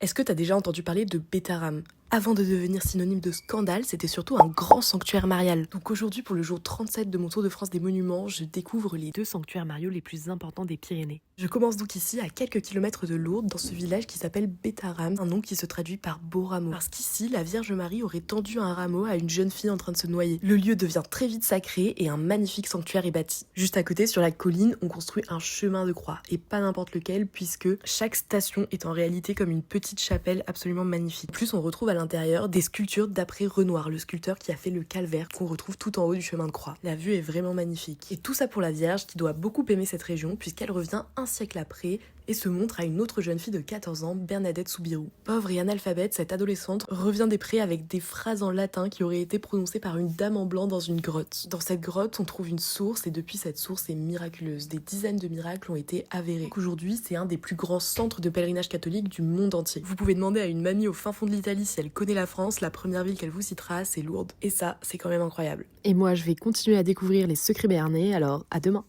Est-ce que t'as déjà entendu parler de Bétaram? Avant de devenir synonyme de scandale, c'était surtout un grand sanctuaire marial. Donc aujourd'hui, pour le jour 37 de mon tour de France des monuments, je découvre les deux sanctuaires mariaux les plus importants des Pyrénées. Je commence donc ici, à quelques kilomètres de Lourdes, dans ce village qui s'appelle Bétaram, un nom qui se traduit par beau rameau. Parce qu'ici, la Vierge Marie aurait tendu un rameau à une jeune fille en train de se noyer. Le lieu devient très vite sacré et un magnifique sanctuaire est bâti. Juste à côté, sur la colline, on construit un chemin de croix, et pas n'importe lequel, puisque chaque station est en réalité comme une petite chapelle absolument magnifique. En plus, on retrouve à l'intérieur des sculptures d'après Renoir, le sculpteur qui a fait le calvaire qu'on retrouve tout en haut du chemin de croix. La vue est vraiment magnifique. Et tout ça pour la Vierge qui doit beaucoup aimer cette région puisqu'elle revient un siècle après et se montre à une autre jeune fille de 14 ans, Bernadette Soubirous. Pauvre et analphabète, cette adolescente revient des prés avec des phrases en latin qui auraient été prononcées par une dame en blanc dans une grotte. Dans cette grotte, on trouve une source et depuis cette source est miraculeuse. Des dizaines de miracles ont été avérés. Aujourd'hui, c'est un des plus grands centres de pèlerinage catholique du monde entier. Vous pouvez demander à une mamie au fin fond de l'Italie si elle connaît la France, la première ville qu'elle vous citera, c'est Lourdes. Et ça, c'est quand même incroyable. Et moi, je vais continuer à découvrir les secrets béarnais, alors à demain.